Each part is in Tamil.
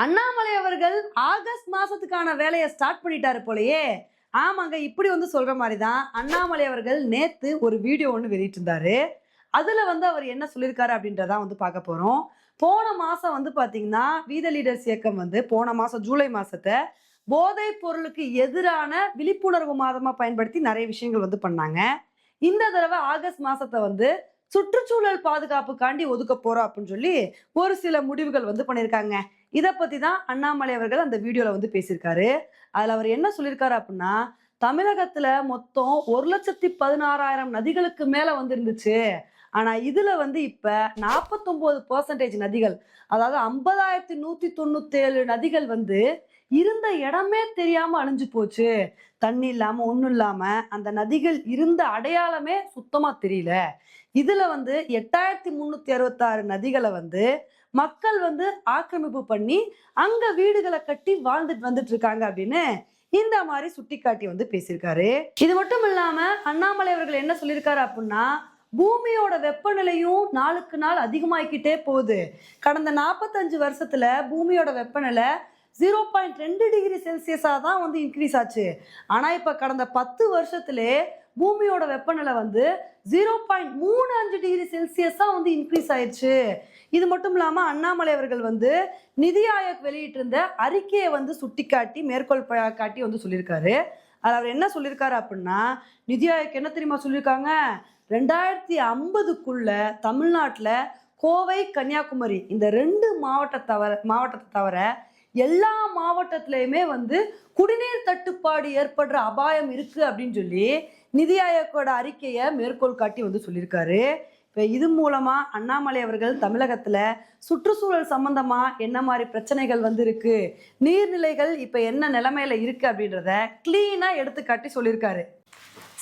அண்ணாமலை அவர்கள் ஆகஸ்ட் மாசத்துக்கான வேலையை ஸ்டார்ட் பண்ணிட்டாரு போலயே. ஆமாங்க, இப்படி சொல்ற மாதிரிதான் அண்ணாமலை அவர்கள் நேத்து ஒரு வீடியோ ஒன்று வெளியிட்டு இருந்தாரு. அதுல அவர் என்ன சொல்லியிருக்காரு அப்படின்றதான் பார்க்க போறோம். போன மாசம் பாத்தீங்கன்னா வீத லீடர்ஸ் இயக்கம் போன மாசம் ஜூலை மாசத்தை போதைப் பொருளுக்கு எதிரான விழிப்புணர்வு மாதமா பயன்படுத்தி நிறைய விஷயங்கள் பண்ணாங்க. இந்த தடவை ஆகஸ்ட் மாசத்தை சுற்றுச்சூழல் பாதுகாப்புக்காண்டி ஒதுக்க போறோம் அப்படின்னு சொல்லி ஒரு சில முடிவுகள் பண்ணியிருக்காங்க. இதை பத்தி தான் அண்ணாமலை அவர்கள் அந்த வீடியோல பேசியிருக்காரு. அதுல அவர் என்ன சொல்லியிருக்காரு அப்படின்னா, தமிழகத்துல மொத்தம் 1,16,000 நதிகளுக்கு மேல இருந்துச்சு. ஆனா இதுல இப்ப 49% நதிகள், அதாவது 50,197 நதிகள் இருந்த இடமே தெரியாம அழிஞ்சு போச்சு. தண்ணி இல்லாம ஒண்ணும் இல்லாம அந்த நதிகள் இருந்த அடையாளமே சுத்தமா தெரியல. இதுல 8,366 நதிகளை மக்கள் ஆக்கிரமிப்பு பண்ணி அங்க வீடுகளை கட்டி வாழ்ந்துட்டு வந்துட்டு இருக்காங்க அப்படின்னு இந்த மாதிரி சுட்டிக்காட்டி பேசியிருக்காரு. இது மட்டும் இல்லாம அண்ணாமலை அவர்கள் என்ன சொல்லியிருக்காரு அப்படின்னா, பூமியோட வெப்பநிலையும் நாளுக்கு நாள் அதிகமாகிக்கிட்டே போகுது. கடந்த 45 வருஷத்துல பூமியோட வெப்பநிலை 0.2 டிகிரி செல்சியஸா தான் இன்க்ரீஸ் ஆச்சு. ஆனா இப்ப கடந்த 10 வருஷத்திலே பூமியோட வெப்பநிலை 0.35 டிகிரி செல்சியஸா இன்க்ரீஸ் ஆயிடுச்சு. இது மட்டும் இல்லாம அண்ணாமலை அவர்கள் நிதி ஆயோக் வெளியிட்டு இருந்த அறிக்கையை சுட்டிக்காட்டி மேற்கோள் காட்டி சொல்லியிருக்காரு. அது அவர் என்ன சொல்லியிருக்காரு அப்படின்னா, நிதி ஆயோக் என்ன தெரியுமா சொல்லியிருக்காங்க, 2050க்குள்ள தமிழ்நாட்டுல கோவை, கன்னியாகுமரி இந்த 2 மாவட்டத்தை தவிர எல்லா மாவட்டத்திலையுமே குடிநீர் தட்டுப்பாடு ஏற்படுற அபாயம் இருக்கு அப்படின்னு சொல்லி நிதி ஆயோக்கோட அறிக்கையை மேற்கோள் காட்டி சொல்லியிருக்காரு. இப்ப இது மூலமா அண்ணாமலை அவர்கள் தமிழகத்துல சுற்றுச்சூழல் சம்பந்தமா என்ன மாதிரி பிரச்சனைகள் இருக்கு, நீர்நிலைகள் இப்ப என்ன நிலைமையில இருக்கு அப்படின்றத கிளீனா எடுத்துக்காட்டி சொல்லியிருக்காரு.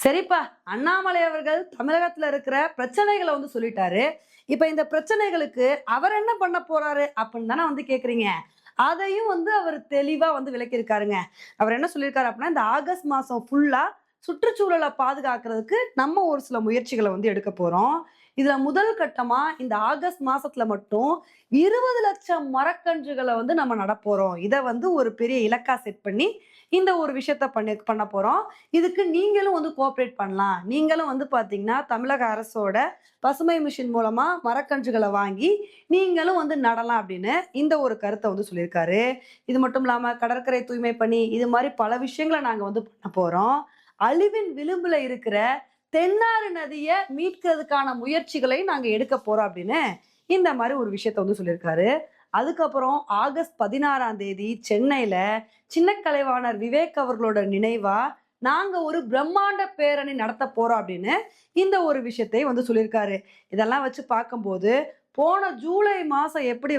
சரிப்பா, அண்ணாமலை அவர்கள் தமிழகத்துல இருக்கிற பிரச்சனைகளை சொல்லிட்டாரு. இப்ப இந்த பிரச்சனைகளுக்கு அவர் என்ன பண்ண போறாரு அப்படின்னு தானே கேக்குறீங்க. அதையும் அவர் தெளிவா விளக்கியிருக்காருங்க. அவர் என்ன சொல்லியிருக்காரு அப்படின்னா, இந்த ஆகஸ்ட் மாசம் ஃபுல்லா சுற்றுச்சூழலை பாதுகாக்கிறதுக்கு நம்ம ஒரு சில முயற்சிகளை எடுக்க போறோம். இதுல முதல் கட்டமா இந்த ஆகஸ்ட் மாசத்துல மட்டும் 20 லட்சம் மரக்கன்றுகளை நம்ம நடப்போறோம். இதை ஒரு பெரிய இலக்கா செட் பண்ணி இந்த ஒரு விஷயத்த பண்ண போறோம். இதுக்கு நீங்களும் கோஆபரேட் பண்ணலாம். நீங்களும் பாத்தீங்கன்னா தமிழக அரசோட பசுமை மிஷன் மூலமா மரக்கன்றுகளை வாங்கி நீங்களும் நடலாம் அப்படின்னு இந்த ஒரு கருத்தை சொல்லியிருக்காரு. இது மட்டும் இல்லாம கடற்கரை தூய்மை பண்ணி இது மாதிரி பல விஷயங்களை நாங்க பண்ண போறோம். அழிவின் விளிம்புல இருக்கிற தென்னாறு நதியை மீட்கிறதுக்கான முயற்சிகளை நாங்க எடுக்க போறோம் அப்படின்னு இந்த மாதிரி ஒரு விஷயத்த சொல்லியிருக்காரு. அதுக்கப்புறம் ஆகஸ்ட் 16ஆம் தேதி சென்னையில சின்ன கலைவாணர் விவேக் அவர்களோட நினைவா நாங்க ஒரு பிரம்மாண்ட பேரணி நடத்த போறோம் அப்படின்னு இந்த ஒரு விஷயத்தை சொல்லியிருக்காரு. இதெல்லாம் வச்சு பார்க்கும்போது போன ஜூலை மாசம் எப்படி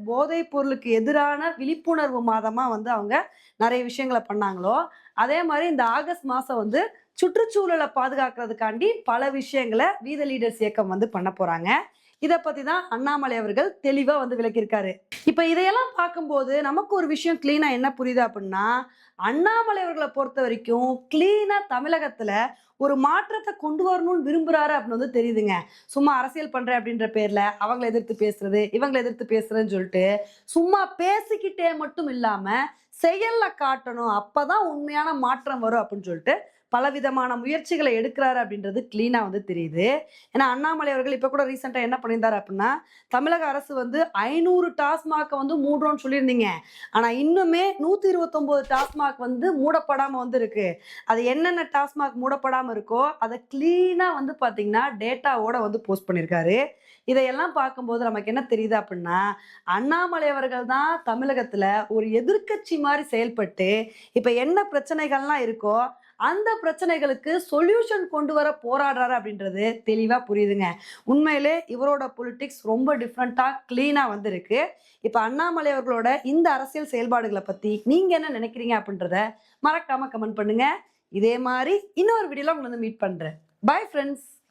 போதைப் பொருளுக்கு எதிரான விழிப்புணர்வு மாதமா அவங்க நிறைய விஷயங்களை பண்ணாங்களோ, அதே மாதிரி இந்த ஆகஸ்ட் மாசம் சுற்றுச்சூழலை பாதுகாக்கிறதுக்காண்டி பல விஷயங்களை வீத லீடர்ஸ் இயக்கம் பண்ண போறாங்க. இதை பத்தி தான் அண்ணாமலை அவர்கள் தெளிவா விளக்கியிருக்காரு. இப்ப இதையெல்லாம் பார்க்கும்போது நமக்கு ஒரு விஷயம் கிளீனா என்ன புரியுது அப்படின்னா, அண்ணாமலை அவர்களை பொறுத்த வரைக்கும் கிளீனா தமிழகத்துல ஒரு மாற்றத்தை கொண்டு வரணும்னு விரும்புறாரு அப்படின்னு தெரியுதுங்க. சும்மா அரசியல் பண்றேன் அப்படின்ற பேர்ல அவங்களை எதிர்த்து பேசுறது, இவங்களை எதிர்த்து பேசுறதுன்னு சொல்லிட்டு சும்மா பேசிக்கிட்டே மட்டும் இல்லாம செயல்ல காட்டணும், அப்பதான் உண்மையான மாற்றம் வரும் அப்படின்னு சொல்லிட்டு பலவிதமான முயற்சிகளை எடுக்கிறாரு அப்படின்றது கிளீனா தெரியுது. ஏன்னா அண்ணாமலை அவர்கள் இப்ப கூட ரீசெண்டா என்ன பண்ணியிருந்தாரு அப்படின்னா, தமிழக அரசு 500 டாஸ்மாக மூடுறோம்னு சொல்லியிருந்தீங்க. ஆனா இன்னுமே 129 டாஸ்மாக் மூடப்படாம இருக்கு. அது என்னென்ன டாஸ்மாக் மூடப்படாம இருக்கோ அதை கிளீனா பாத்தீங்கன்னா டேட்டாவோட போஸ்ட் பண்ணியிருக்காரு. இதையெல்லாம் பார்க்கும்போது நமக்கு என்ன தெரியுது அப்படின்னா, அண்ணாமலை அவர்கள் தான் தமிழகத்துல ஒரு எதிர்க்கட்சி மாதிரி செயல்பட்டு இப்ப என்ன பிரச்சனைகள்லாம் இருக்கோ அந்த பிரச்சனைகளுக்கு சொல்யூஷன் கொண்டு வர போராடுறாரு அப்படின்றது தெளிவா புரியுதுங்க. உண்மையிலே இவரோட பொலிட்டிக்ஸ் ரொம்ப டிஃப்ரெண்டா கிளீனா இருக்கு. இப்ப அண்ணாமலை அவர்களோட இந்த அரசியல் செயல்பாடுகளை பத்தி நீங்க என்ன நினைக்கிறீங்க அப்படின்றத மறக்காம கமெண்ட் பண்ணுங்க. இதே மாதிரி இன்னொரு வீடியோல உங்களை மீட் பண்றேன். Bye friends.